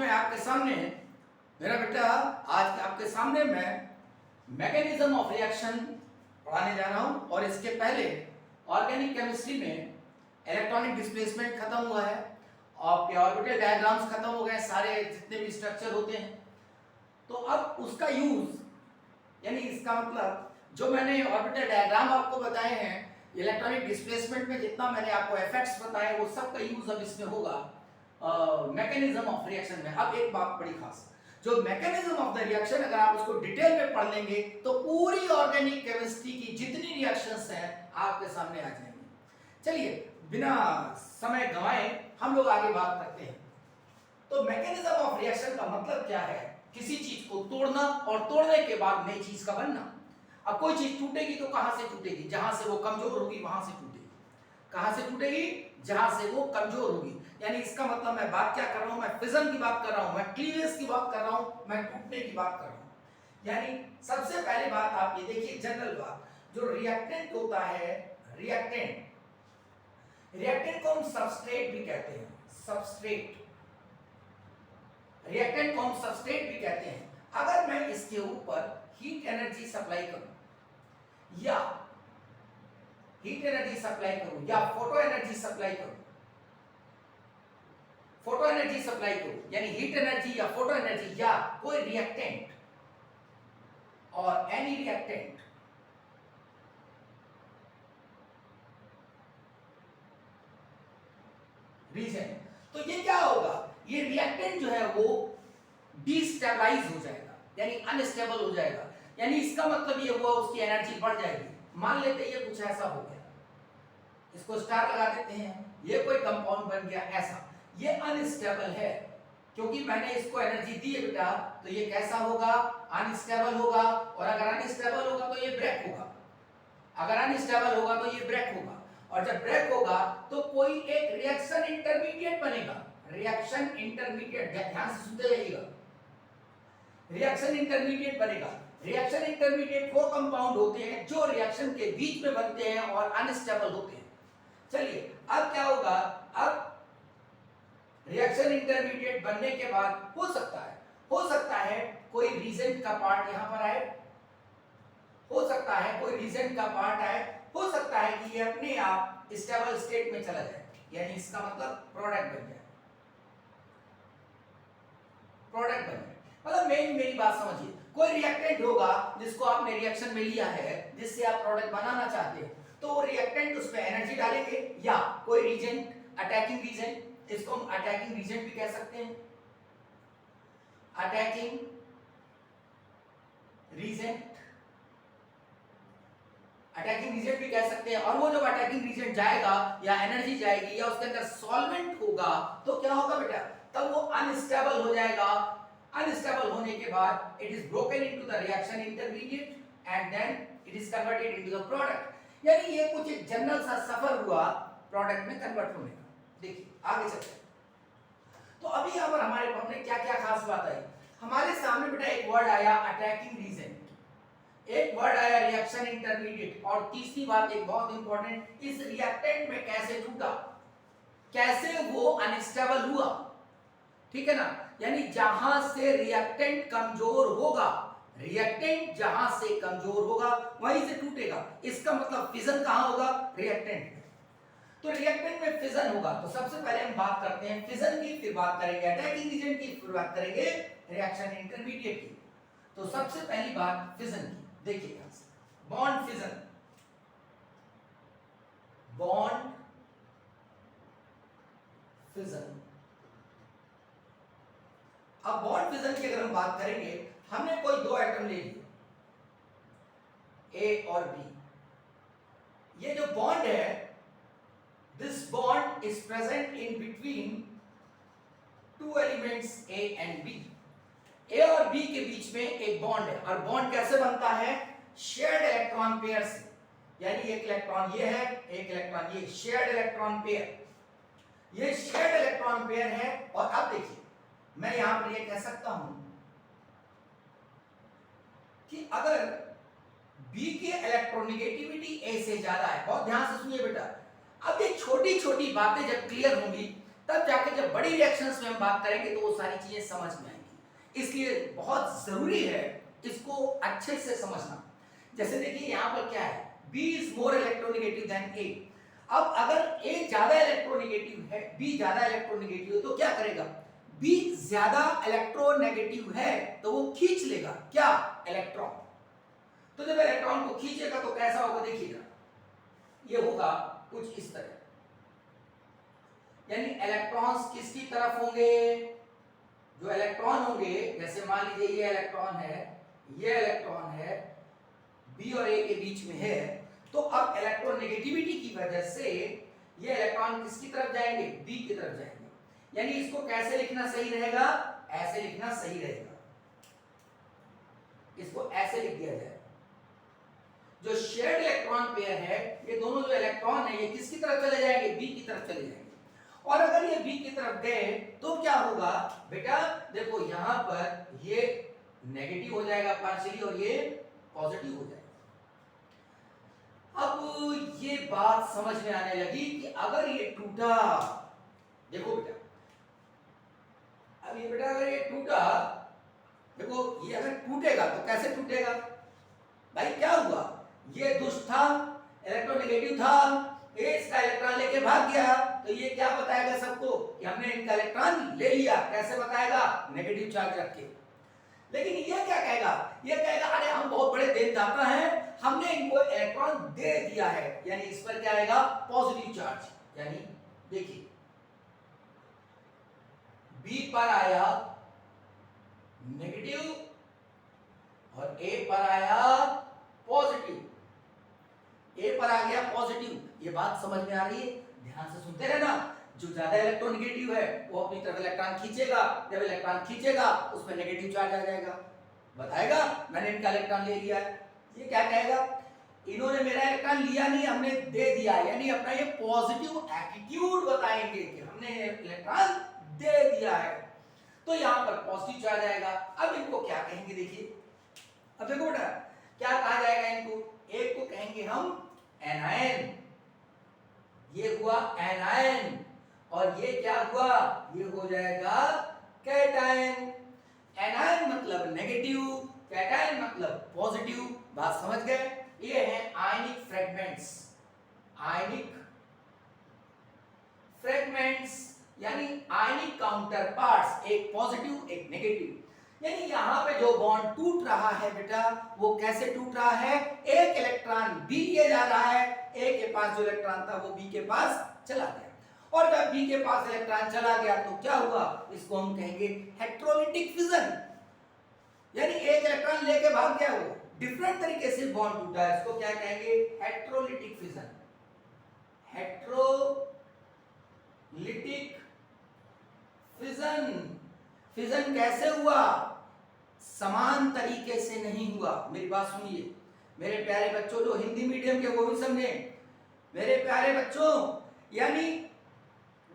मैं आपके सामने मेरा बेटा आज आपके सामने मैं मैकेनिज्म ऑफ रिएक्शन पढ़ाने जा रहा हूं और इसके पहले ऑर्गेनिक केमिस्ट्री में इलेक्ट्रॉनिक डिस्प्लेसमेंट खत्म हुआ है, आपके ऑर्बिटल डायग्राम्स खत्म हो गए, सारे जितने भी स्ट्रक्चर होते हैं। तो अब उसका यूज यानी इसका मतलब जो मैंने ऑर्बिटल डायग्राम आपको बताए हैं, इलेक्ट्रॉनिक डिस्प्लेसमेंट में जितना मैंने आपको इफेक्ट्स बताए वो सब का यूज अब इसमें होगा मैकेनिज्म ऑफ रिएक्शन में। अब एक बात बड़ी खास, जो मैकेनिज्म ऑफ द रिएक्शन अगर आप उसको डिटेल में पढ़ लेंगे तो पूरी ऑर्गेनिक केमिस्ट्री की जितनी रिएक्शंस हैं आपके सामने आ जाएंगी। चलिए बिना समय गंवाए हम लोग आगे बात करते हैं। तो मैकेनिज्म ऑफ रिएक्शन का मतलब क्या है? किसी चीज को तोड़ना और तोड़ने के बाद नई चीज का बनना। अब कोई चीज टूटेगी तो कहां से टूटेगी? जहां से वो कमजोर होगी वहां से टूटेगी। कहां से टूटेगी? जहां से वो कमजोर होगी। यानी इसका मतलब मैं बात क्या कर रहा हूं? मैं फिजन की बात कर रहा हूं, मैं क्लीवेज की बात कर रहा हूं, मैं टूटने की बात कर रहा हूं। यानी सबसे पहली बात आप ये देखिए, जनरल बात, जो रिएक्टेंट होता है, रिएक्टेंट को हम सबस्ट्रेट भी कहते हैं। सबस्ट्रेट, रिएक्टेंट को हम सबस्ट्रेट भी कहते हैं। अगर मैं इसके ऊपर हीट एनर्जी सप्लाई करूं या हीट एनर्जी सप्लाई करूं या फोटो एनर्जी सप्लाई करूं, फोटो एनर्जी सप्लाई करूं यानी हीट एनर्जी या फोटो एनर्जी या कोई रिएक्टेंट और एनी रिएक्टेंट, रीजन, तो ये क्या होगा? ये रिएक्टेंट जो है वो डिस्टेबलाइज हो जाएगा यानी अनस्टेबल हो जाएगा। यानी इसका मतलब ये हुआ उसकी एनर्जी बढ़ जाएगी। मान लेते ये कुछ ऐसा हो गया, इसको स्टार लगा देते हैं, ये कोई कंपाउंड बन गया ऐसा, ये अनस्टेबल है क्योंकि मैंने इसको एनर्जी दी है बेटा, तो ये कैसा होगा? अनस्टेबल होगा। और अगर अनस्टेबल होगा तो ये ब्रेक होगा, अगर अनस्टेबल होगा तो ये ब्रेक होगा, और जब ब्रेक होगा तो कोई एक रिएक्शन इंटरमीडिएट बनेगा। रिएक्शन इंटरमीडिएट, ध्यान से सुनते जाइएगा, रिएक्शन इंटरमीडिएट बनेगा। रिएक्शन इंटरमीडिएट वो कंपाउंड होते हैं जो रिएक्शन के बीच में बनते हैं और अनस्टेबल होते हैं। चलिए अब क्या होगा? अब रिएक्शन इंटरमीडिएट बनने के बाद हो सकता है कोई रीजेंट का पार्ट यहां पर आए, हो सकता है कोई रीजेंट का पार्ट आए, हो सकता है कि ये अपने आप स्टेबल स्टेट में चला जाए, यानी इसका मतलब प्रोडक्ट बन जाए, प्रोडक्ट बन जाए। मतलब मेरी बात समझिए, कोई रिएक्टेंट होगा जिसको आपने रिएक्शन में लिया है, जिससे आप प्रोडक्ट बनाना चाहते हैं, तो वो रिएक्टेंट उसमें एनर्जी डालेंगे या कोई रीजेंट, अटैकिंग रीजेंट, इसको हम अटैकिंग रीजेंट भी कह सकते हैं, अटैकिंग रीजेंट, अटैकिंग रीजेंट भी कह सकते हैं। और वो जब अटैकिंग रीजेंट जाएगा या एनर्जी जाएगी या उसके अंदर सॉल्वेंट होगा तो क्या होगा बेटा? तब वो अनस्टेबल हो जाएगा। अनस्टेबल होने के बाद it is broken into the reaction intermediate and then it is converted into the product. यानी ये कुछ एक जनरल सा सफर हुआ प्रोडक्ट में कन्वर्ट होने का। देखिए आगे चलते हैं। तो अभी यहां पर हमारे हमने क्या क्या खास बात आई? हमारे सामने बेटा एक वर्ड आया अटैकिंग रीजेंट, एक वर्ड आया रिएक्शन इंटरमीडिएट, और तीसरी बात एक बहुत इंपॉर्टेंट, इस रिएक्टेंट में कैसे टूटा, कैसे वो अनस्टेबल हुआ, ठीक है ना? यानी जहां से रिएक्टेंट कमजोर होगा, रिएक्टेंट जहां से कमजोर होगा वहीं से टूटेगा। इसका मतलब फिजन कहां होगा? रिएक्टेंट में। तो रिएक्टेंट में फिजन होगा, तो सबसे पहले हम बात करते हैं फिजन की, फिर बात करेंगे अटैकिंग रीजेंट की, फिर बात करेंगे रिएक्शन इंटरमीडिएट की। तो सबसे पहली बात फिजन की, देखिए यहां से बॉन्ड फिजन, बॉन्ड फिजन। अब बॉन्ड फिजन की अगर हम बात करेंगे, हमने कोई दो एटम ले लिए ए और बी। ये जो बॉन्ड है, this bond is present in between two elements A and B. A और बी के बीच में एक बॉन्ड है, और बॉन्ड कैसे बनता है? शेयर्ड इलेक्ट्रॉन पेयर से, यानी एक इलेक्ट्रॉन ये है, एक इलेक्ट्रॉन ये, शेयर्ड इलेक्ट्रॉन पेयर, ये शेयर्ड इलेक्ट्रॉन पेयर है। और अब देखिए मैं यहां पर ये कह सकता हूं कि अगर बी की इलेक्ट्रोनेगेटिविटी ए से ज्यादा है, बहुत ध्यान से सुनिए बेटा, अब ये छोटी छोटी बातें जब क्लियर होंगी तब जाके जब बड़ी रिएक्शंस में हम बात करेंगे तो वो सारी चीजें समझ में आएंगी। इसलिए बहुत जरूरी है इसको अच्छे से समझना। जैसे देखिए यहाँ पर क्या है, B is more electronegative than A। अब अगर A ज्यादा इलेक्ट्रोनेगेटिव है, B ज्यादा इलेक्ट्रोनेगेटिव है तो क्या करेगा, B ज्यादा इलेक्ट्रोनेगेटिव है तो वो खींच लेगा क्या, इलेक्ट्रॉन। तो जब इलेक्ट्रॉन को खींचेगा तो कैसा होगा देखिएगा, ये होगा कुछ इस तरह, यानी इलेक्ट्रॉन्स किसकी तरफ होंगे, जो इलेक्ट्रॉन होंगे, जैसे मान लीजिए ये इलेक्ट्रॉन है, ये इलेक्ट्रॉन है, बी और ए के बीच में है, तो अब इलेक्ट्रोनेगेटिविटी की वजह से ये इलेक्ट्रॉन किसकी तरफ जाएंगे, बी की तरफ जाएंगे। यानी इसको कैसे लिखना सही रहेगा, ऐसे लिखना सही रहेगा, इसको ऐसे लिख दिया जाए। जो शेयर्ड इलेक्ट्रॉन पेयर है, ये दोनों जो इलेक्ट्रॉन है ये किसकी तरफ चले जाएंगे, बी की तरफ चले जाएंगे। और अगर ये बी की तरफ गए तो क्या होगा बेटा, देखो यहां पर ये नेगेटिव हो जाएगा पार्शियली और ये पॉजिटिव हो जाएगा। अब ये बात समझ में आने लगी कि अगर ये टूटा, देखो बेटा, अब ये बेटा अगर ये टूटा, देखो ये अगर टूटेगा तो कैसे टूटेगा भाई, क्या हुआ, ये दुष्ट था, इलेक्ट्रोनेगेटिव था, ये इसका इलेक्ट्रॉन लेके भाग गया, तो ये क्या बताएगा सबको कि हमने इनका इलेक्ट्रॉन ले लिया। कैसे बताएगा, नेगेटिव चार्ज रख के। लेकिन ये क्या कहेगा, ये कहेगा अरे हम बहुत बड़े देनदाता हैं, हमने इनको इलेक्ट्रॉन दे दिया है, यानी इस पर क्या आएगा, पॉजिटिव चार्ज। यानी देखिए बी पर आया नेगेटिव और ए पर आया पॉजिटिव, ए पर आ गया पॉजिटिव। ये बात समझ में आ रही है, ध्यान से सुनते रहना। जो ज्यादा इलेक्ट्रोनेगेटिव है वो अपनी तरफ इलेक्ट्रॉन खींचेगा, जब इलेक्ट्रॉन खींचेगा उसमें नेगेटिव चार्ज आ जाएगा, बताएगा मैंने इनका इलेक्ट्रॉन ले लिया है। ये क्या कहेगा, इन्होंने मेरा इलेक्ट्रॉन लिया नहीं, हमने दे दिया, यानी अपना ये पॉजिटिव एटीट्यूड बताएंगे कि हमने इलेक्ट्रॉन दे दिया है, तो यहां पर पॉजिटिव चार्ज आएगा। अब इनको क्या कहेंगे देखिए, अब देखो बेटा क्या कहा जाएगा इनको, एक को कहेंगे हम एनायन, ये हुआ एनायन, और ये क्या हुआ, ये हो जाएगा कैटायन। एनायन मतलब नेगेटिव, कैटायन मतलब पॉजिटिव, बात समझ गए। ये है आयनिक फ्रेगमेंट्स, आयनिक फ्रेगमेंट्स यानी आयनिक काउंटर पार्ट्स, एक पॉजिटिव एक नेगेटिव। यानी यहाँ पे जो बॉन्ड टूट रहा है बेटा, वो कैसे टूट रहा है, एक इलेक्ट्रॉन बी ले जा रहा है, ए के पास जो इलेक्ट्रॉन था वो बी के पास चला गया, और जब बी के पास इलेक्ट्रॉन चला गया तो क्या हुआ, इसको हम कहेंगे हेटेरोलिटिक फिजन। यानी एक इलेक्ट्रॉन लेके भाग गया, वो डिफरेंट तरीके से बॉन्ड टूटा है, इसको क्या कहेंगे, heterolytic fission. Heterolytic fission, fission कैसे हुआ, समान तरीके से नहीं हुआ। मेरी बात सुनिए मेरे प्यारे बच्चों, जो हिंदी मीडियम के वो भी समझे मेरे प्यारे बच्चों। यानी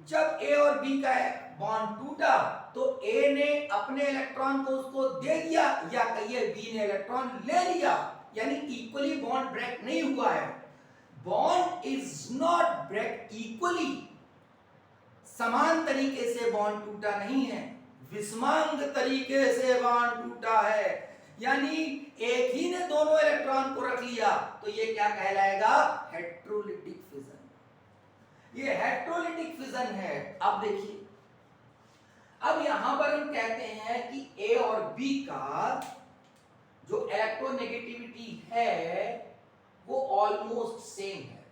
जब ए और बी का बॉन्ड टूटा तो ए ने अपने इलेक्ट्रॉन को उसको दे दिया, या कहिए बी ने इलेक्ट्रॉन ले लिया, यानी इक्वली बॉन्ड ब्रेक नहीं हुआ है। Bond is not break equally, समान तरीके से बॉन्ड टूटा नहीं है, विषमांग तरीके से बॉन्ड टूटा है। यानी एक ही ने दोनों इलेक्ट्रॉन को रख लिया, तो ये क्या कहलाएगा, हेटेरोलिटिक फिजन। ये हेटेरोलिटिक फिजन है। अब देखिए, अब यहां पर हम कहते हैं कि ए और बी का जो इलेक्ट्रोनेगेटिविटी है वो ऑलमोस्ट सेम है।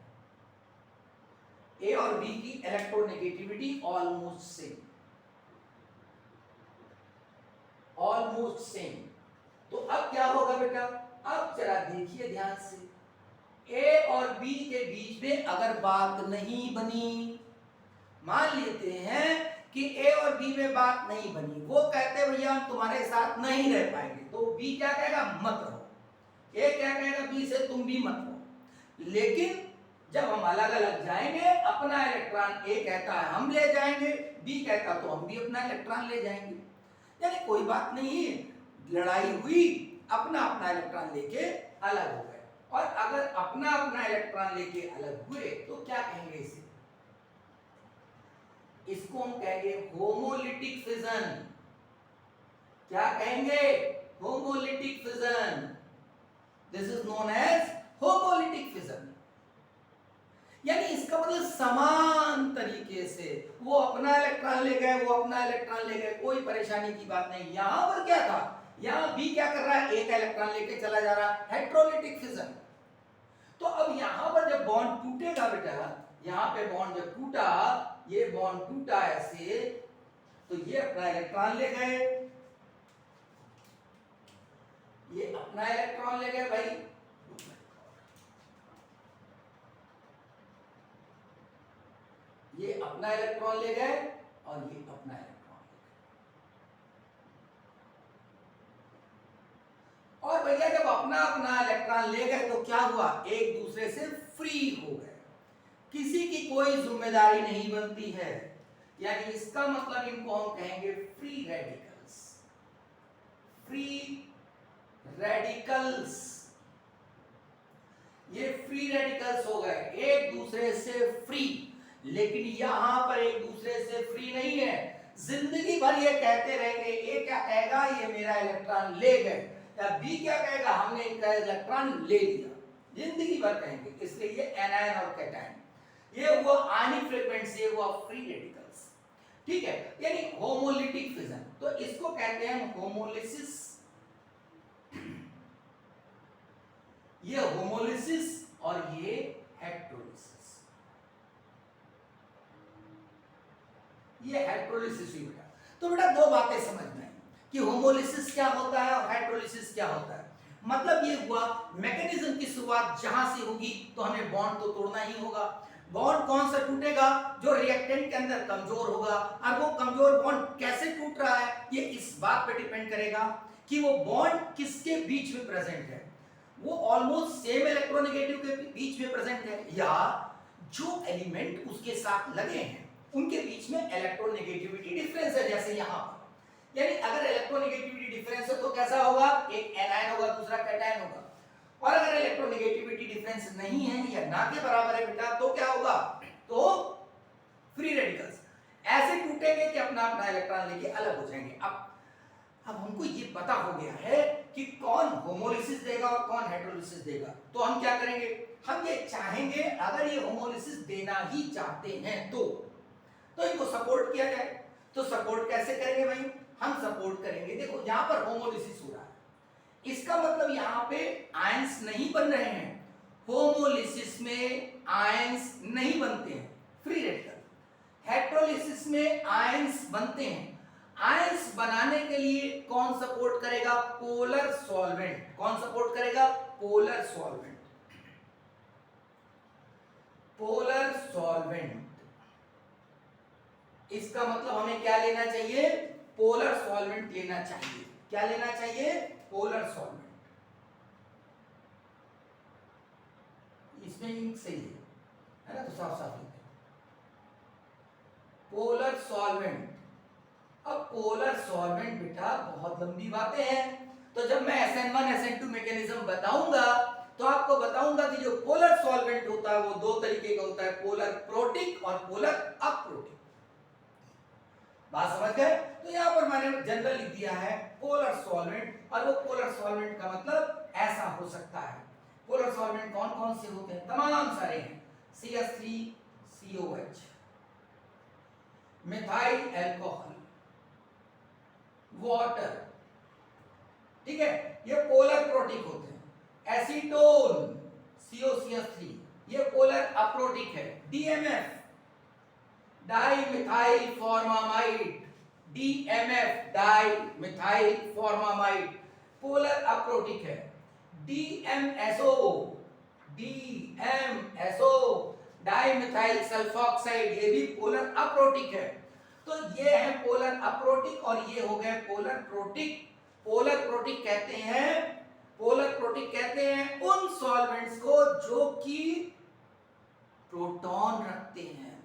ए और बी की electronegativity almost same, almost same. तो अब क्या होगा बेटा, अब जरा देखिए ध्यान से, ए और बी के बीच में अगर बात नहीं बनी, मान लेते हैं कि ए और बी में बात नहीं बनी, वो कहते हैं भैया हम तुम्हारे साथ नहीं रह पाएंगे, तो बी क्या कहेगा, मत रहो। ए क्या कहेगा बी से, तुम भी मत रहो। लेकिन जब हम अलग अलग जाएंगे, अपना इलेक्ट्रॉन ए कहता है हम ले जाएंगे, बी कहता तो हम भी अपना इलेक्ट्रॉन ले जाएंगे, यानी कोई बात नहीं, लड़ाई हुई, अपना अपना इलेक्ट्रॉन लेके अलग हो गए। और अगर अपना अपना इलेक्ट्रॉन लेके अलग हुए तो क्या कहेंगे इसे, इसको हम कहेंगे होमोलिटिक फिजन। क्या कहेंगे? Homolytic fission. This is known as homolytic fission. यानी इसका मतलब समान तरीके से वो अपना इलेक्ट्रॉन ले गए, वो अपना इलेक्ट्रॉन ले गए, कोई परेशानी की बात नहीं। यहां पर क्या था, यहां बी क्या कर रहा है, एक इलेक्ट्रॉन लेके चला जा रहा है, हेटेरोलिटिक फिजन। तो अब यहां पर जब बॉन्ड टूटेगा बेटा, यहां पे बॉन्ड जब टूटा, ये बॉन्ड टूटा ऐसे, तो ये अपना इलेक्ट्रॉन ले गए, ये अपना इलेक्ट्रॉन ले गए भाई, ये अपना इलेक्ट्रॉन ले गए और ये अपना इलेक्ट्रॉन ले गए। और भैया जब अपना अपना इलेक्ट्रॉन ले गए तो क्या हुआ, एक दूसरे से फ्री हो गए, किसी की कोई जिम्मेदारी नहीं बनती है। यानी इसका मतलब इनको हम कहेंगे फ्री रेडिकल्स। फ्री रेडिकल्स, ये फ्री रेडिकल्स हो गए, एक दूसरे से फ्री। लेकिन यहां पर एक दूसरे से फ्री नहीं है, जिंदगी भर ये कहते रहेंगे, ए क्या कहेगा, ये मेरा इलेक्ट्रॉन ले गए, या बी क्या कहेगा, हमने इनका इलेक्ट्रॉन ले लिया, जिंदगी भर कहेंगे। इसलिए ये एनायन और कैटायन, ये हुआ आयनिक फ्रेगमेंट्स, ये हुआ फ्री रेडिकल्स। ठीक है, यानी होमोलिटिक फिजन, तो इसको कहते हैं होमोलिसिस। ये होमोलिसिस और ये हेटेरोलिसिस। ये हेटेरोलिसिस हुई बेटा। तो बेटा दो बातें समझना है कि होमोलिसिस क्या होता है और हेटेरोलिसिस क्या होता है। मतलब ये हुआ मैकेनिज्म की शुरुआत जहां से होगी तो हमें बॉन्ड तो तोड़ना ही होगा। बॉन्ड कौन सा टूटेगा, जो रिएक्टेंट के अंदर कमजोर होगा, और वो कमजोर बॉन्ड कैसे टूट रहा है, ये इस बात पे डिपेंड करेगा कि वो बॉन्ड किसके बीच में प्रेजेंट है, वो ऑलमोस्ट सेम इलेक्ट्रोनेगेटिव के बीच में प्रेजेंट है, या जो एलिमेंट उसके साथ लगे हैं उनके बीच में इलेक्ट्रोनेगेटिविटी डिफरेंस है, जैसे यहां पर। यानी अगर इलेक्ट्रोनेगेटिविटी डिफरेंस है तो कैसा होगा, एक एनायन होगा, दूसरा कैटायन होगा। और अगर इलेक्ट्रोनेगेटिविटी डिफरेंस नहीं है या ना के बराबर है बेटा, तो क्या होगा, तो फ्री रेडिकल्स ऐसे टूटेंगे कि अपना अपना इलेक्ट्रॉन लेके अलग हो जाएंगे। अब हमको ये पता हो गया है कि कौन होमोलिसिस देगा और कौन हेटेरोलिसिस देगा, तो हम क्या करेंगे, हम ये चाहेंगे, अगर ये होमोलिसिस देना ही चाहते हैं तो इनको सपोर्ट किया जाए। तो सपोर्ट कैसे करेंगे भाई, हम सपोर्ट करेंगे, देखो यहां पर होमोलिसिस हो रहा है, इसका मतलब यहां पे आयंस नहीं बन रहे हैं, होमोलिसिस में आयंस नहीं बनते हैं, फ्री रेडिकल। हेटेरोलिसिस में आयंस बनते हैं। आयंस बनाने के लिए कौन सपोर्ट करेगा, पोलर सॉल्वेंट। कौन सपोर्ट करेगा, पोलर सॉल्वेंट। पोलर सॉल्वेंट, इसका मतलब हमें क्या लेना चाहिए, पोलर सॉल्वेंट लेना चाहिए। क्या लेना चाहिए, पोलर सॉल्वेंट। इसमें इंक सही है ना, तो साफ साफ लिखते हैं पोलर सॉल्वेंट। अब पोलर सॉल्वेंट बेटा बहुत लंबी बातें हैं, तो जब मैं SN1 SN2 मैकेनिज्म बताऊंगा तो आपको बताऊंगा कि जो पोलर सॉल्वेंट होता है वो दो तरीके का होता है, पोलर प्रोटिक और पोलर अप्रोटिक। बात समझ गए? तो यहां पर मैंने जनरल लिख दिया है पोलर सॉल्वेंट, और वो पोलर सॉल्वेंट का मतलब ऐसा हो सकता है। पोलर सॉल्वेंट कौन कौन से होते हैं, तमाम सारे हैं, CH3COH, मिथाइल अल्कोहल, वाटर, ठीक है, ये पोलर प्रोटिक होते हैं। एसीटोन COCH3, ये पोलर अप्रोटिक है। DMF dimethyl formamide, DMF dimethyl formamide polar aprotic है। DMSO डाइमिथाइल सल्फॉक्साइड, ये भी पोलर अप्रोटिक है। तो ये है पोलर अप्रोटिक और ये हो गए पोलर प्रोटिक। पोलर प्रोटिक कहते हैं उन सॉल्वेंट्स को जो कि प्रोटॉन रखते हैं।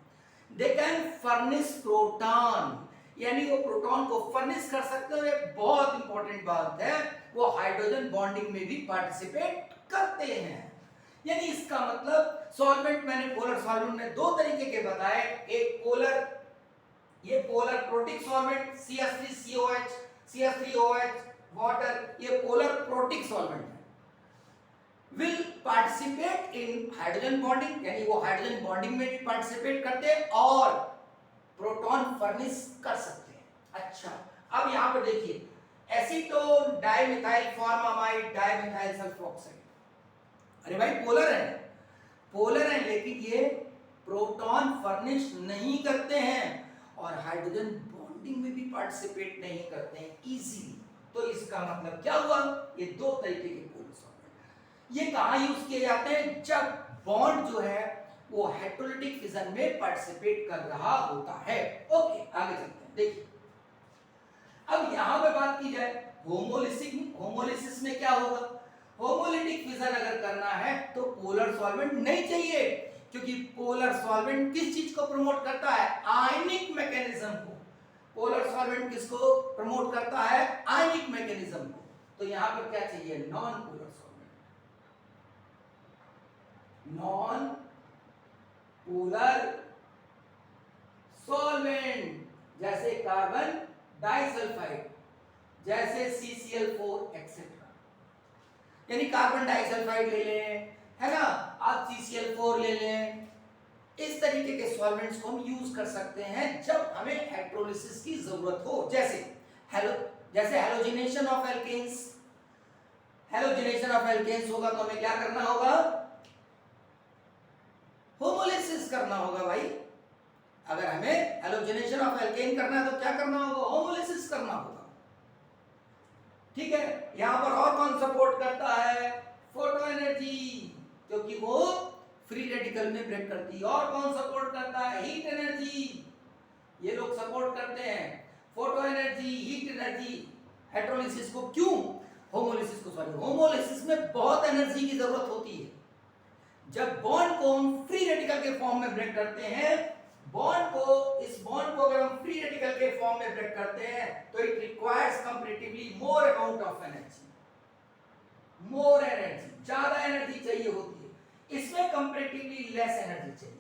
दे कैन फर्निश प्रोटॉन, यानी वो प्रोटॉन को फर्निश कर सकते हैं। एक बहुत इंपॉर्टेंट बात है, वो हाइड्रोजन बॉन्डिंग में भी पार्टिसिपेट करते हैं। यानी इसका मतलब सॉल्वेंट, मैंने पोलर सॉल्वेंट में दो तरीके के बताए, एक पोलर ये polar protic solvent CH3COH, CH3OH, water, ये पोलर प्रोटिक सॉल्वेंट है, will participate in hydrogen bonding, यानी वो हाइड्रोजन बॉन्डिंग में भी पार्टिसिपेट करते हैं और प्रोटॉन फर्निश कर सकते हैं। अच्छा, अब यहां पर देखिए acetone dimethyl formamide dimethyl sulphoxide, अरे भाई पोलर है लेकिन ये प्रोटॉन फर्निश नहीं करते हैं और हाइड्रोजन बॉन्डिंग में भी पार्टिसिपेट नहीं करते हैं इजीली। तो इसका मतलब क्या हुआ, ये दो तरीके के पोलर सॉल्वेंट। ये कहां यूज किए जाते हैं, जब बॉन्ड जो है वो हेटेरोलिटिक फिजन में पार्टिसिपेट कर रहा होता है। ओके, आगे चलते हैं। देखिए अब यहां पे बात की जाए होमोलिसिस में क्या होगा, होमोलिटिक फिजन अगर करना है तो पोलर सॉल्वेंट नहीं चाहिए, क्योंकि पोलर सॉल्वेंट किस चीज को प्रमोट करता है, आयनिक मैकेनिज्म को। पोलर सॉल्वेंट किसको प्रमोट करता है, आयनिक मैकेनिज्म को। तो यहां पर क्या चाहिए, non polar solvent, non polar solvent, जैसे कार्बन डाइसल्फाइड, जैसे CCl4 एक्सेट्रा। यानी कार्बन डाइसल्फाइड ले लें, है ना, आप CCl4 ले लें, इस तरीके के सॉल्वेंट्स को हम यूज कर सकते हैं जब हमें इलेक्ट्रोलिसिस की जरूरत हो। जैसे halogenation of alkenes, halogenation of alkenes होगा तो हमें क्या करना होगा, होमोलिसिस करना होगा भाई। अगर हमें हैलोजिनेशन ऑफ एल्केन करना है तो क्या करना होगा, होमोलिसिस करना होगा। ठीक है, यहां पर और कौन सपोर्ट करता है, फोटो एनर्जी, क्योंकि वो फ्री रेडिकल में ब्रेक करती है। और कौन सपोर्ट करता है, हीट एनर्जी, ये लोग सपोर्ट करते हैं फोटो एनर्जी, हीट एनर्जी हेटेरोलिसिस को। क्यों, होमोलिसिस को, सॉरी, होमोलिसिस में बहुत एनर्जी की जरूरत होती है। जब बॉन्ड को हम फ्री रेडिकल के फॉर्म में ब्रेक करते हैं, इस बॉन्ड को अगर हम फ्री रेडिकल के फॉर्म में ब्रेक करते हैं तो it requires comparatively more amount of energy, more energy, ज्यादा एनर्जी चाहिए होती है। इसमें कंपैरेटिवली लेस एनर्जी चाहिए।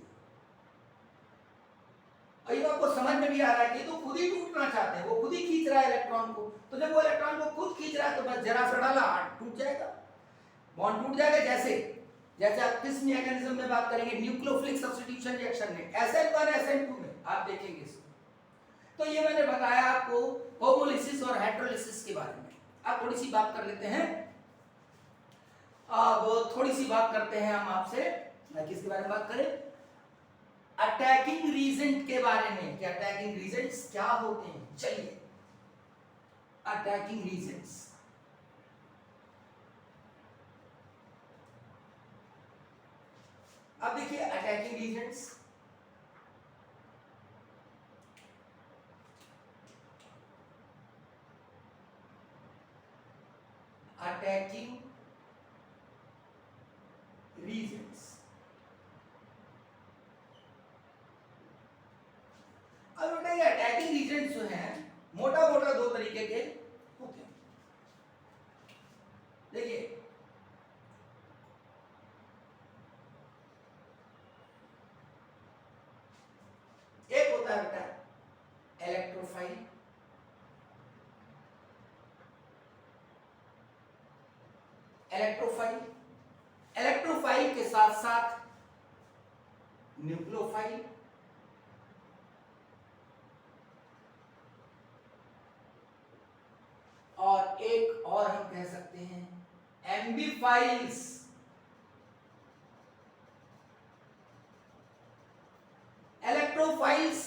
और ये आपको समझ में भी आ रहा है कि तो खुद ही टूटना चाहते हैं, वो खुद ही खींच रहा है इलेक्ट्रॉन को। तो जब वो इलेक्ट्रॉन को खुद खींच रहा है तो बस जरा सा डाला, टूट जाएगा, बॉन्ड टूट जाएगा। जैसे आप किस मैकेनिज्म में बात करेंगे, न्यूक्लियोफिलिक सब्स्टिट्यूशन रिएक्शन में, SN1 SN2 में आप देखेंगे इसको। तो ये मैंने बताया आपको होमोलिसिस और हेटेरोलिसिस के बारे में। अब थोड़ी सी बात कर लेते हैं, अब थोड़ी सी बात करते हैं हम आपसे, किसके बारे में बात करें, अटैकिंग रीजेंट के बारे में कि अटैकिंग रीजेंट्स क्या होते हैं। चलिए, अटैकिंग रीजेंट्स, अब देखिए अटैकिंग रीजेंट्स, अटैकिंग रीजेंट्स। अब बेटा ये अटैकिंग रीजेंट्स जो हैं मोटा मोटा दो तरीके के होते हैं। देखिए एक होता है बेटा इलेक्ट्रोफाइल, इलेक्ट्रोफाइल के साथ साथ न्यूक्लियोफाइल, और एक और हम कह सकते हैं एम्बीफाइल्स। इलेक्ट्रोफाइल्स,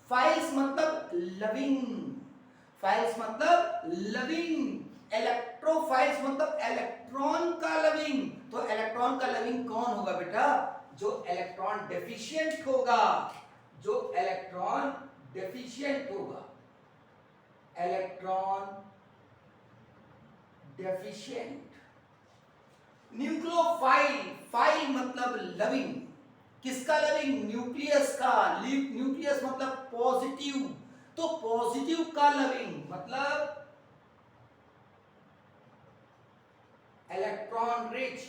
फाइल्स मतलब लविंग, इलेक्ट्रोफाइल्स मतलब इलेक्ट्रॉन का लविंग। तो इलेक्ट्रॉन का लविंग कौन होगा बेटा, जो इलेक्ट्रॉन डेफिशिएंट होगा, इलेक्ट्रॉन डेफिशिएंट। न्यूक्लियोफाइल, फाइल मतलब लविंग, किसका लविंग, न्यूक्लियस का। न्यूक्लियस मतलब पॉजिटिव, तो पॉजिटिव का लविंग मतलब इलेक्ट्रॉन रिच,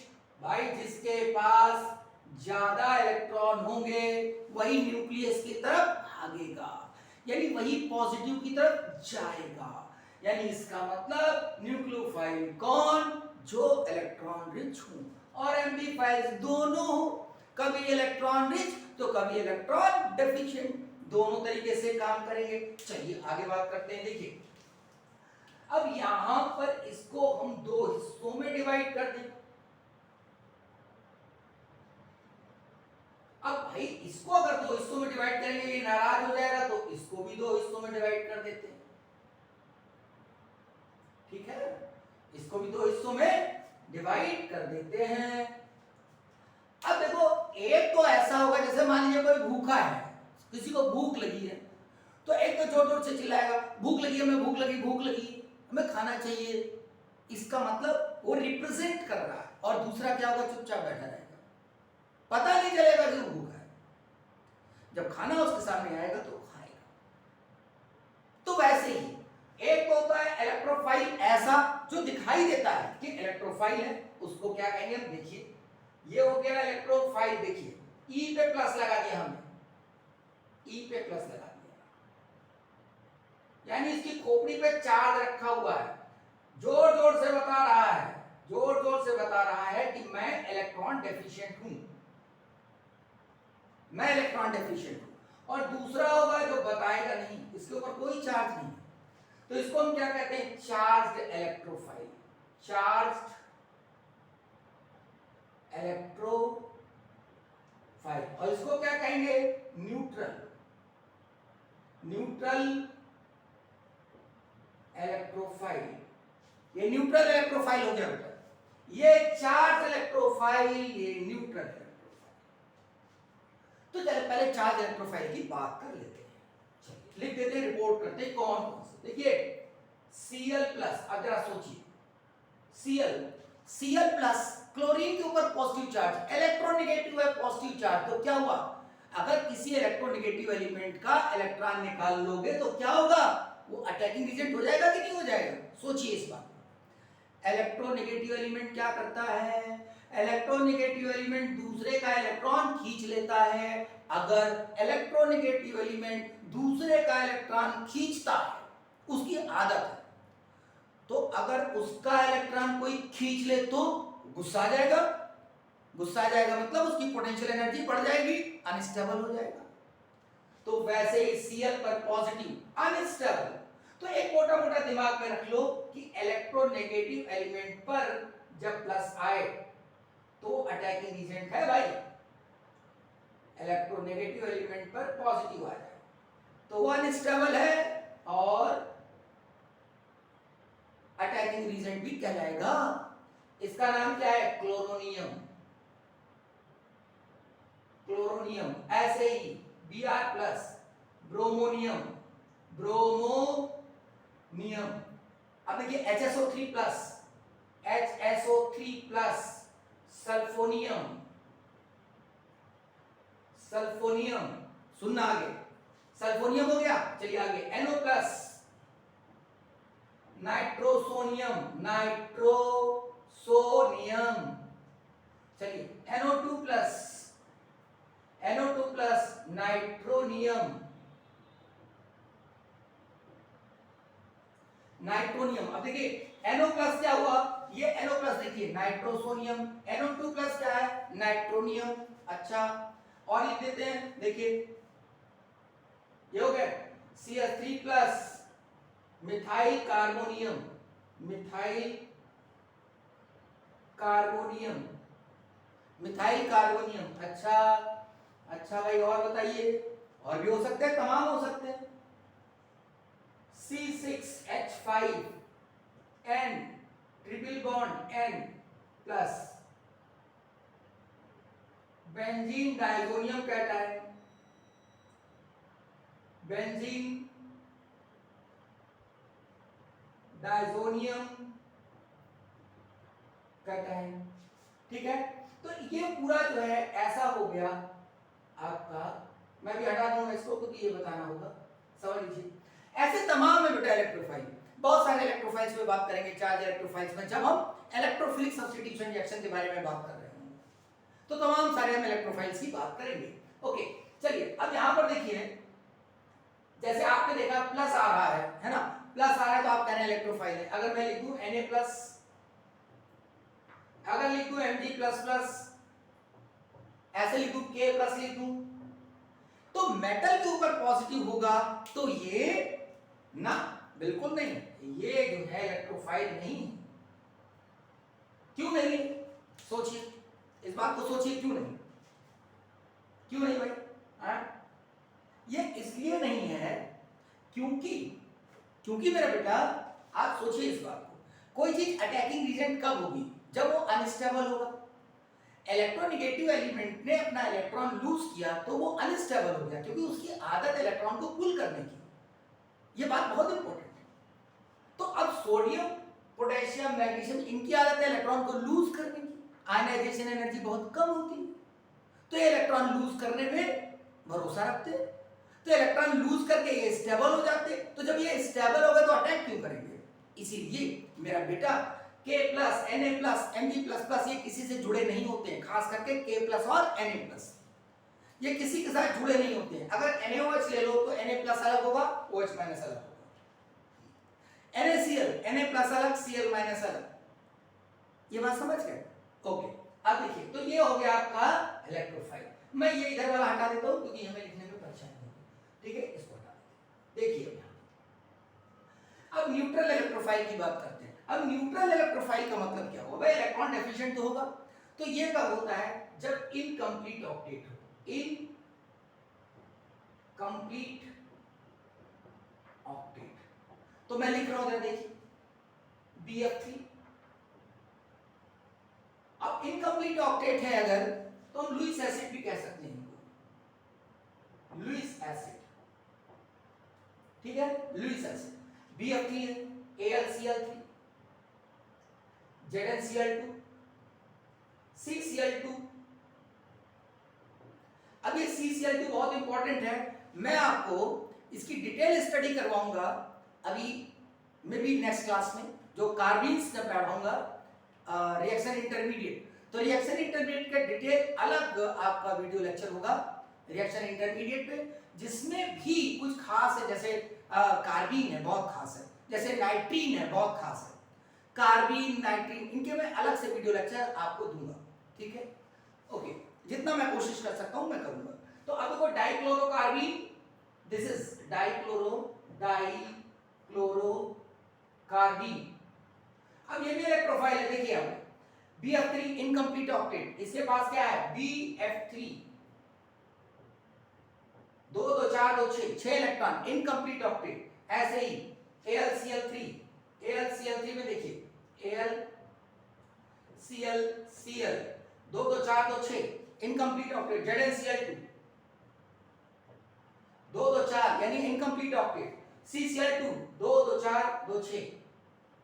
भाई जिसके पास ज्यादा इलेक्ट्रॉन होंगे वही न्यूक्लियस की तरफ भागेगा, यानी वही पॉजिटिव की तरफ जाएगा। यानी इसका मतलब न्यूक्लियोफाइल कौन? जो इलेक्ट्रॉन रिच हो और एम्प्लीफाइल्स दोनों हो, कभी इलेक्ट्रॉन रिच तो कभी इलेक्ट्रॉन डेफिशिएंट, दोनों तरीके से काम करेंगे। चलिए आगे बात करते हैं। देखिए अब यहां पर इसको हम दो हिस्सों में डिवाइड कर दें। अब भाई इसको अगर दो हिस्सों में डिवाइड करेंगे ये नाराज हो जाएगा, तो इसको भी दो हिस्सों में डिवाइड कर देते हैं। ठीक है, इसको भी दो हिस्सों में डिवाइड कर देते हैं। अब देखो एक तो ऐसा होगा जैसे मान लीजिए कोई भूखा है, किसी को भूख लगी है, तो एक तो जोर जोर से चिल्लाएगा भूख लगी है, मैं भूख लगी हमें खाना चाहिए, इसका मतलब वो रिप्रेजेंट कर रहा है। और दूसरा क्या होगा? चुपचाप बैठा रहेगा, पता नहीं चलेगा कि वो भूखा है, जब खाना उसके सामने आएगा तो खाएगा। तो वैसे ही एक तो होता है इलेक्ट्रोफाइल ऐसा जो दिखाई देता है कि इलेक्ट्रोफाइल है, उसको क्या कहेंगे? देखिए ये हो गया इलेक्ट्रोफाइल। देखिए ई पे प्लस लगा दिया हमने, ई पे प्लस लगा दिया, यानी इसकी खोपड़ी पे चार्ज रखा हुआ है, जोर जोर से बता रहा है, जोर जोर से बता रहा है कि मैं इलेक्ट्रॉन डेफिशिएंट हूं, मैं इलेक्ट्रॉन डेफिशिएंट हूं। और दूसरा होगा जो बताएगा नहीं, इसके ऊपर कोई चार्ज नहीं, तो इसको हम क्या कहते हैं? Charged electrophile, charged electrophile. और इसको क्या कहेंगे? Neutral, neutral electrophile. ये न्यूट्रल इलेक्ट्रोफाइल हो गया बेटा, ये चार्ज इलेक्ट्रोफाइल, ये न्यूट्रल इलेक्ट्रोफाइल। तो चलिए पहले चार्ज इलेक्ट्रोफाइल की बात कर लेते हैं, चलिए लिख देते हैं, रिपोर्ट करते हैं कौन कौन से। देखिए Cl प्लस, अब जरा सोचिए, Cl प्लस क्लोरीन के ऊपर पॉजिटिव चार्ज, इलेक्ट्रोनेगेटिव है पॉजिटिव चार्ज, तो क्या हुआ? अगर किसी इलेक्ट्रोनेगेटिव एलिमेंट का इलेक्ट्रॉन निकाल लोगे तो क्या होगा? वो अटैकिंग एजेंट हो जाएगा कि नहीं हो जाएगा? सोचिए इस बात। इलेक्ट्रोनेगेटिव एलिमेंट क्या करता है? इलेक्ट्रोनेगेटिव एलिमेंट दूसरे का इलेक्ट्रॉन खींच लेता है। अगर इलेक्ट्रोनेगेटिव एलिमेंट दूसरे का इलेक्ट्रॉन खींचता है, उसकी आदत है, तो अगर उसका इलेक्ट्रॉन कोई खींच ले तो गुस्सा आ जाएगा, गुस्सा आ जाएगा मतलब उसकी पोटेंशियल एनर्जी बढ़ जाएगी, अनस्टेबल हो जाएगा। तो वैसे ही Cl पर पॉजिटिव अनस्टेबल। तो एक मोटा मोटा दिमाग में रख लो कि इलेक्ट्रोनेगेटिव एलिमेंट पर जब प्लस आए तो अटैकिंग एजेंट है भाई, इलेक्ट्रोनेगेटिव एलिमेंट पर पॉजिटिव आ जाए तो वो अनस्टेबल है और अटैकिंग एजेंट भी कहलाएगा। इसका नाम क्या है? Chloronium, chloronium. ऐसे ही Br प्लस ब्रोमोनियम, ब्रोमोनियम। अब देखिए HSO3 प्लस, HSO3 प्लस सल्फोनियम, सल्फोनियम। सुनना आगे, सल्फोनियम हो गया। चलिए आगे NO प्लस नाइट्रोसोनियम, नाइट्रोसोनियम। चलिए NO2 plus, NO2 plus nitronium, nitronium. अब देखिए NO प्लस क्या हुआ? ये NO प्लस देखिए नाइट्रोसोनियम, NO2 प्लस क्या है? नाइट्रोनियम। अच्छा और लिख देते हैं, देखिए ये हो गया CH3 plus methyl carbonium, methyl carbonium, methyl carbonium. अच्छा अच्छा भाई और बताइए, और भी हो सकते हैं, तमाम हो सकते हैं। C6H5N triple bond N plus benzene diazonium cation, benzene diazonium cation. ठीक है, तो ये पूरा जो है ऐसा हो गया आपका। मैं भी हटा दूंगा इसको क्योंकि ये बताना होगा, समझ लीजिए। ऐसे तमाम है बेटा इलेक्ट्रोफाइल, बहुत सारे इलेक्ट्रोफाइल्स पे बात करेंगे चार्ज इलेक्ट्रोफाइल्स में, जब हम इलेक्ट्रोफिलिक सब्स्टिट्यूशन रिएक्शन के बारे में बात कर रहे हैं। तो तमाम सारे हम इलेक्ट्रोफाइल्स की बात करेंगे। ओके, चलिए अब यहां पर देखिए, जैसे आपने देखा प्लस आ रहा है ना, प्लस आ रहा है तो आप कह रहे हैं इलेक्ट्रोफाइल है। अगर मैं लिखूं Na+, अगर लिखूं Mg++, ऐसे लिखूं K+ लिखूं, तो मेटल के ऊपर पॉजिटिव होगा तो ये ना, बिल्कुल नहीं, ये जो है इलेक्ट्रोफाइल नहीं। क्यों नहीं? सोचिए, इस बात को सोचिए, क्यों नहीं? क्यों नहीं भाई? ये इसलिए नहीं है क्योंकि मेरा बेटा, आप सोचिए इस बात को, कोई चीज अटैकिंग रीजन कब होगी? जब वो अनस्टेबल होगा। इलेक्ट्रोनेगेटिव एलिमेंट ने अपना इलेक्ट्रॉन लूज किया तो वो अनस्टेबल हो गया, क्योंकि उसकी आदत इलेक्ट्रॉन को पुल करने की। ये बात बहुत इंपॉर्टेंट है। तो अब सोडियम, पोटेशियम, मैग्नीशियम, इनकी आदत है इलेक्ट्रॉन को लूज करने की, आयनाइजेशन एनर्जी बहुत कम होती है, तो ये इलेक्ट्रॉन लूज करने में भरोसा रखते हैं, तो इलेक्ट्रॉन लूज करके ये स्टेबल हो जाते। तो जब ये स्टेबल हो गए तो अटैक क्यों करेंगे? इसीलिए मेरा बेटा K+, Na+, Mg++, ये किसी से जुड़े नहीं होते हैं, खास करके K+ और Na+, ये किसी के साथ जुड़े नहीं होते हैं। अगर NaOH ले लो तो Na+ अलग होगा, OH- अलग होगा, NaCl, Na+ अलग, Cl- अलग। ये बात समझ गए? ओके, अब देखिए, तो ये हो गया आपका इलेक्ट्रोफाइल। मैं ये इधर वाला हटा देता हूं क्योंकि हमें लिखने में परेशानी होगी, ठीक है, इसको हटा देते हैं। देखिए अब न्यूट्रल इलेक्ट्रोफाइल की बात करते हैं। अब न्यूट्रल इलेक्ट्रोफाइल का मतलब क्या होगा? भाई इलेक्ट्रॉन डेफिशिएंट तो होगा। तो ये कब होता है? जब इनकम्प्लीट ऑक्टेट हो, इनकम्प्लीट ऑक्टेट। तो मैं लिख रहा हूं, देखिए BF3। अब इनकम्प्लीट ऑक्टेट है अगर, तो हम लुईस एसिड भी कह सकते हैं इनको, लुईस एसिड, ठीक है, लुईस एसिड। BF3 है, AlCl3, ZnCl2, CCl2। अब ये CCl2 बहुत इंपॉर्टेंट है, मैं आपको इसकी डिटेल स्टडी करवाऊंगा अभी, मे बी नेक्स्ट क्लास में, जो कार्बीन्स में पढ़ाऊंगा, रिएक्शन इंटरमीडिएट। तो रिएक्शन इंटरमीडिएट का डिटेल अलग आपका वीडियो लेक्चर होगा रिएक्शन इंटरमीडिएट पे, जिसमें भी कुछ खास है, जैसे कार्बीन है, बहुत खास है, जैसे नाइट्रीन है, बहुत खास है, कार्बीन, नाइट्रीन, इनके मैं अलग से वीडियो लेक्चर आपको दूंगा, ठीक है। ओके, जितना मैं कोशिश कर सकता हूं मैं करूंगा। तो अब देखो डाइक्लोरोकार्बीन, दिस इज डाइक्लोरोकार्बीन। अब ये भी इलेक्ट्रोफाइल है, देखिए आप BF3 इनकम्प्लीट ऑक्टेट, इसके पास क्या है? BF3 2 2 4 2 6 6 electron, incomplete octet. ऐसे ही AlCl3 में देखिए AlCl 2 2 4 2 6 इनकम्प्लीट ऑक्टेट। ZnCl2 2 2 4 यानी incomplete octet. CCl2 2 2 4 2 6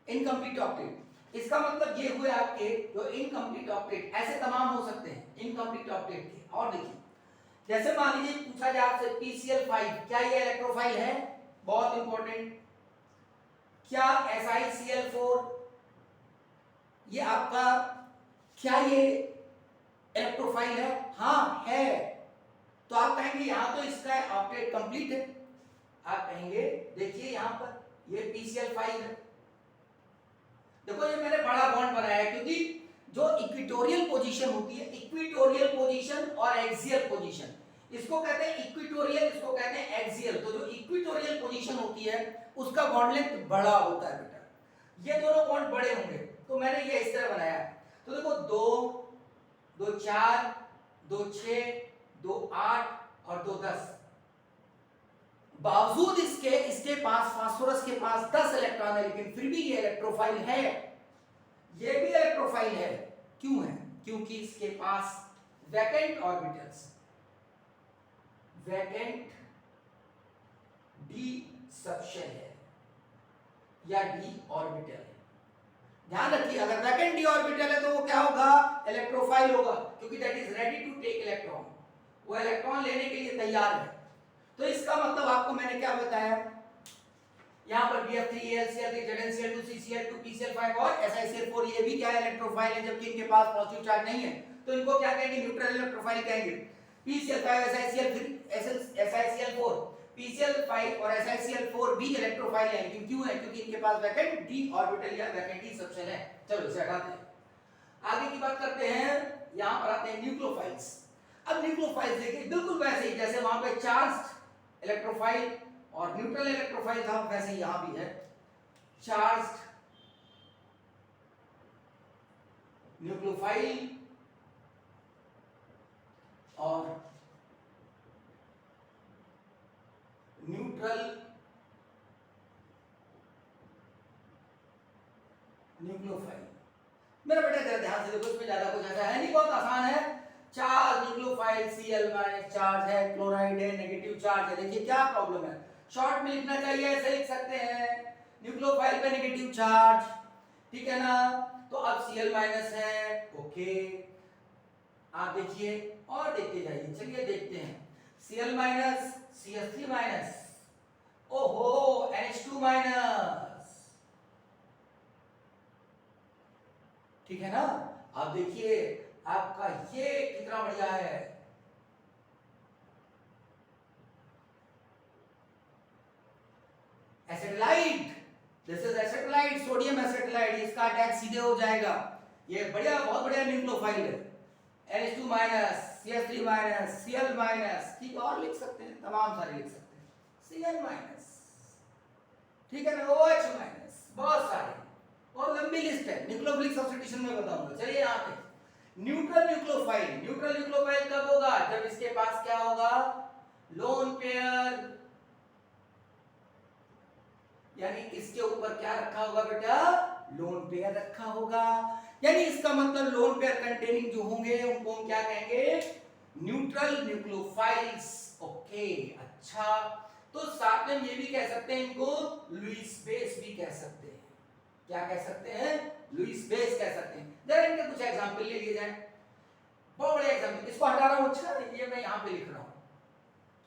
incomplete octet. इसका मतलब ये हुए आपके जो इनकम्प्लीट ऑक्टेट, ऐसे तमाम हो सकते हैं इनकम्प्लीट ऑक्टेट के। और देखिए, जैसे मान लीजिए पूछा जाए आपसे PCl5, क्या ये इलेक्ट्रोफाइल है? बहुत इंपॉर्टेंट। क्या SiCl4 ये आपका, क्या ये इलेक्ट्रोफाइल है? हाँ है। तो आप कहेंगे यहां तो इसका ऑक्टेट कंप्लीट है, आप कहेंगे देखिए यहां पर ये PCl5 है। देखो ये मैंने बड़ा बॉन्ड बनाया है, क्योंकि जो इक्वेटोरियल पोजीशन होती है, इक्वेटोरियल पोजीशन और एक्सियल पोजीशन, इसको कहते हैं इक्वेटोरियल, इसको कहते हैं एक्सियल। तो जो इक्वेटोरियल पोजीशन होती है उसका बॉन्ड लेंथ बड़ा होता है बेटा, ये दोनों बॉन्ड बड़े होंगे, तो मैंने ये इस तरह बनाया। तो देखो 2 2 4 2 6 2 8 और 2 10, बावजूद इसके पास, फास्फोरस के पास 10 इलेक्ट्रॉन है, लेकिन फिर भी ये इलेक्ट्रोफाइल है, ये भी इलेक्ट्रोफाइल है। क्यों है? क्योंकि इसके पास vacant orbitals, vacant D subshell है या डी ऑर्बिटल है। ध्यान रखिए, अगर वैकेंट डी ऑर्बिटल है तो वो क्या होगा? इलेक्ट्रोफाइल होगा, क्योंकि that is ready to take electron, वो इलेक्ट्रॉन लेने के लिए तैयार है। तो इसका मतलब आपको मैंने क्या बताया, यहां पर BF3 AlCl3 ZnCl2 CCl2 PCl5 और SiCl4 ये भी क्या है? इलेक्ट्रोफाइल है, जबकि इनके पास पॉजिटिव चार्ज नहीं है। तो इनको क्या कहेंगे, न्यूट्रल इलेक्ट्रोफाइल कहेंगे। PCl5 SiCl4 PCl5 और SiCl4 भी इलेक्ट्रोफाइल हैं, लेकिन क्यों है, क्योंकि इनके पास वैकेंट d ऑर्बिटल या वैकेंट d सबशेल है। चलो इसे हटाते हैं, आगे की बात करते हैं। यहां पर आते हैं न्यूक्लियोफाइल्स। अब न्यूक्लियोफाइल्स देखिए बिल्कुल वैसे ही जैसे वहां पे चार्ज्ड इलेक्ट्रोफाइल और न्यूट्रल इलेक्ट्रोफाइल था, वैसे ही यहां भी है चार्ज्ड न्यूक्लियोफाइल और न्यूट्रल न्यूक्लियोफाइल। मेरा बेटा जरा ध्यान से देखो, इसमें ज्यादा कुछ ऐसा है नहीं, बहुत आसान है। चार्ज न्यूक्लियोफाइल Cl- चार्ज है, क्लोराइड है, नेगेटिव चार्ज है। देखिए क्या प्रॉब्लम है, शॉर्ट में लिखना चाहिए, ऐसे लिख सकते हैं न्यूक्लियोफाइल पे नेगेटिव चार्ज, ठीक है ना। तो अब Cl- है, ओके। आप देखिए और देखते जाइए, चलिए देखते हैं। Cl- CH3-, ओहो NH2-, ठीक है ना। आप देखिए आपका ये कितना बढ़िया है, एसिटाइड, दिस इज एसिटाइड, सोडियम एसिटाइड, इसका अटैक सीधे हो जाएगा। ये बढ़िया, बहुत बढ़िया न्यूक्लियोफाइल है। NH2-, CH3-, Cl-, ठीक, और लिख सकते हैं, तमाम सारे लिख सकते हैं, Cl-, ठीक है ना, OH-, बहुत सारे, और लंबी लिस्ट है, न्यूक्लियोफिलिक सब्स्टिट्यूशन में बताऊंगा। चलिए यहाँ पे न्यूट्रल न्यूक्लियोफाइल, न्यूट्रल न्यूक्लियोफाइल कब होगा, जब इसके पास क्या होगा, लोन पेयर, यानी इसके ऊपर क्या रखा होगा बेटा, लोन पेयर रखा होगा। यानी इसका मतलब लोन पेयर कंटेनिंग जो होंगे उनको हम क्या कहेंगे, न्यूट्रल न्यूक्लियोफाइल्स, ओके। अच्छा, तो साथ में ये भी कह सकते हैं इनको लुईस बेस भी कह सकते हैं। क्या कह सकते हैं, लुईस बेस कह सकते हैं। जरा इनके कुछ एग्जांपल ले लिए जाए, बहुत बड़े एग्जांपल। इसको हटा रहा हूं, अच्छा ये मैं यहां पे लिख रहा हूं,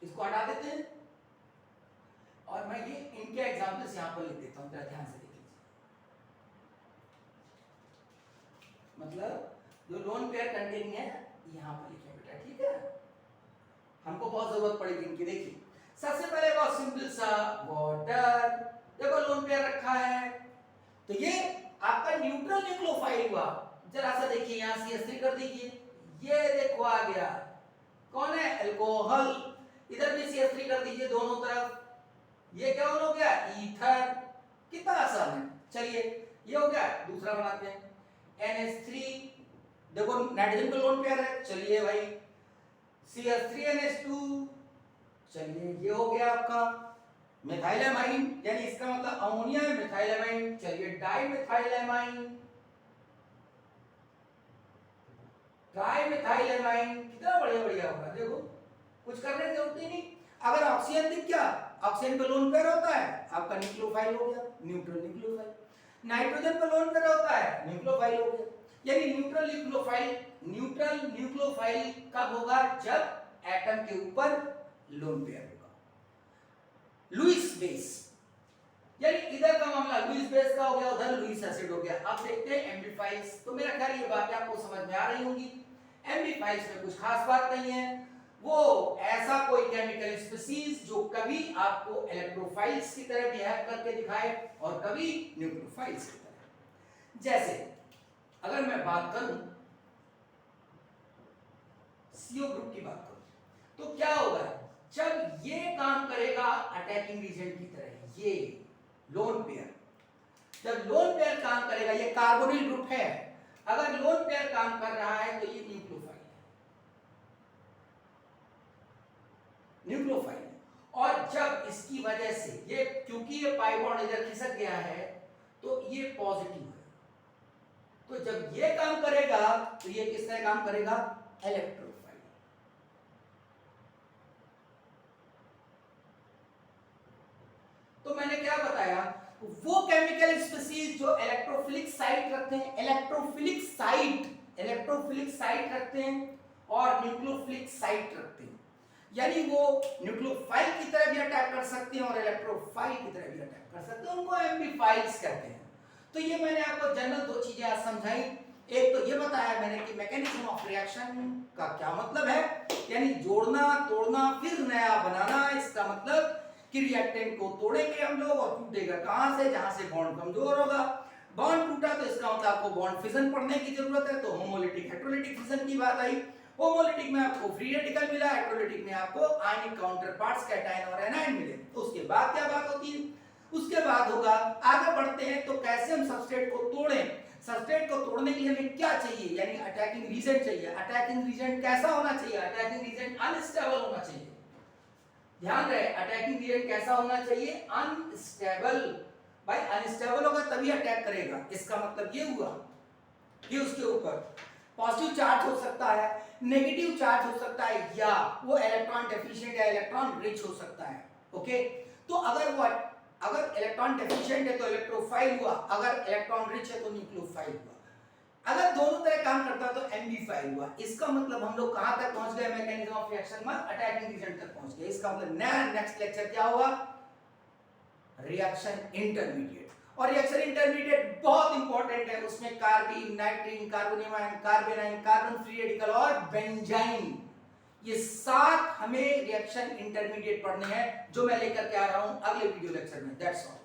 इसको हटा देते हैं और मैं ये इनके एग्जांपल्स यहां पर लिख देता हूं, जरा ध्यान से देख लीजिए। मतलब जो लोन पेयर कंटेनिंग है यहां पर लिखें बेटा, ठीक है, हमको बहुत जरूरत पड़ेगी इनकी। देखिए सबसे पहले बहुत सिंपल सा वाटर, देखो लोन पेयर रखा है, तो ये आपका न्यूट्रल न्यूक्लियोफाइल हुआ। जरा सा देखिए यहां CH3 कर दीजिए, ये देखो आ गया, कौन है, अल्कोहल। इधर भी CH3 कर दीजिए दोनों तरफ, ये क्या हो गया, ईथर। कितना आसान है। चलिए ये हो गया, दूसरा बनाते हैं NH3, देखो नाइट्रोजन का लोन पेयर है, चलिए भाई CH3NH2, चलिए ये हो गया आपका मिथाइलएमाइन, यानी इसका मतलब अमोनिया है, मिथाइलएमाइन। चलिए डाइमिथाइलएमाइन, ट्राइमिथाइलएमाइन, कितना बढ़िया बढ़िया होगा, देखो कुछ करने की जरूरत ही नहीं। अगर ऑक्सीजन दिख गया, ऑक्सीजन पे लोन पेयर होता है, आपका न्यूक्लियोफाइल हो गया, न्यूट्रल न्यूक्लियोफाइल। नाइट्रोजन पे लोन पेयर होता है, न्यूक्लियोफाइल हो गया। यानी न्यूट्रल न्यूक्लियोफाइल कब होगा, जब एटम के ऊपर लोन पेयर होगा। लुईस बेस, यानी इधर का मामला लुईस बेस का हो गया, उधर लुईस एसिड हो गया। अब देखते हैं एम्फीफाइल्स। तो मेरा ख्याल ये बातें आपको समझ में आ रही होंगी। एम्फीफाइल्स में कुछ खास बात नहीं है, वो ऐसा कोई केमिकल स्पीशीज जो कभी आपको इलेक्ट्रोफाइल्स की तरह बिहेव करके दिखाए और कभी न्यूक्लियोफाइल्स की तरह। जैसे अगर मैं बात करूं CO ग्रुप की बात करूं, तो क्या होगा, जब ये काम करेगा अटैकिंग रीजन की तरह, ये लोन पेयर, जब लोन पेयर काम करेगा, ये कार्बोनिल ग्रुप है, अगर लोन पेयर काम कर रहा है तो ये न्यूक्लियोफाइल है, न्यूक्लियोफाइल। और जब इसकी वजह से ये, क्योंकि ये पाई बॉन्ड इधर खिसक गया है तो ये पॉजिटिव है, तो जब ये काम करेगा तो ये किस तरह काम करेगा, इलेक्ट्रोफाइल। तो मैंने क्या बताया, वो केमिकल स्पीशीज जो इलेक्ट्रोफिलिक साइट रखते हैं, इलेक्ट्रोफिलिक साइट रखते हैं और न्यूक्लियोफिलिक साइट रखते हैं, यानी वो न्यूक्लियोफाइल की तरह भी अटैक कर सकते हैं और इलेक्ट्रोफाइल की तरह भी अटैक कर सकते हैं, उनको एम्फीफाइल्स कहते हैं। तो ये मैंने आपको जनरल दो चीजें आज समझाई। एक तो ये बताया मैंने कि मैकेनिज्म ऑफ रिएक्शन का क्या मतलब है, यानी जोड़ना तोड़ना फिर नया बनाना। इसका मतलब कि रिएक्टेंट को तोड़ेंगे हम लोग और टूटेगा कहां से, जहां से बॉन्ड कमजोर होगा। बॉन्ड टूटा तो इसका मतलब आपको बॉन्ड फिजन पढ़ने की जरूरत है, तो होमोलिटिक हेटेरोलिटिक फिजन की बात आई। होमोलिटिक में आपको फ्री रेडिकल मिला, हेटेरोलिटिक में आपको आयनिक काउंटर पार्ट्स कैटायन और एनायन मिले। तो उसके बाद क्या बात होती है, उसके बाद होगा आगे बढ़ते हैं तो कैसे हम सबस्ट्रेट को तोड़ें। सबस्ट्रेट को तोड़ने के लिए हमें क्या चाहिए, यानी अटैकिंग रीजन चाहिए। अटैकिंग रीजन कैसा होना चाहिए, अटैकिंग रीजन अनस्टेबल होना चाहिए। ध्यान रहे, अटैकिंग रीजन कैसा होना चाहिए, अनस्टेबल। भाई अनस्टेबल होगा तभी अटैक करेगा, इसका मतलब ये हुआ कि उसके ऊपर पॉजिटिव चार्ज हो सकता है, नेगेटिव चार्ज हो सकता है, या वो इलेक्ट्रॉन डेफिशिएंट या इलेक्ट्रॉन रिच हो सकता है। ओके, तो अगर इलेक्ट्रॉन डेफिशिएंट है तो इलेक्ट्रोफाइल हुआ, अगर इलेक्ट्रॉन रिच है तो न्यूक्लियोफाइल हुआ। अगर दोनों तरह काम करता है तो एम्बीफाइल हुआ। इसका मतलब हम लोग कहां तक पहुंच गए मैकेनिज्म ऑफ रिएक्शन में, अटैकिंग रीजन तक पहुंच गए। इसका मतलब नेक्स्ट लेक्चर क्या होगा, रिएक्शन इंटरमीडिएट। और रिएक्शन इंटरमीडिएट बहुत इंपॉर्टेंट है, उसमें carbene, नाइट्रीन, carbonium ion, कार्बेनाइन, carbon free radical और बेंजाइन, ये 7 हमें रिएक्शन इंटरमीडिएट पढ़ने हैं, जो मैं लेकर के आ रहा हूं अगले वीडियो लेक्चर में। That's all.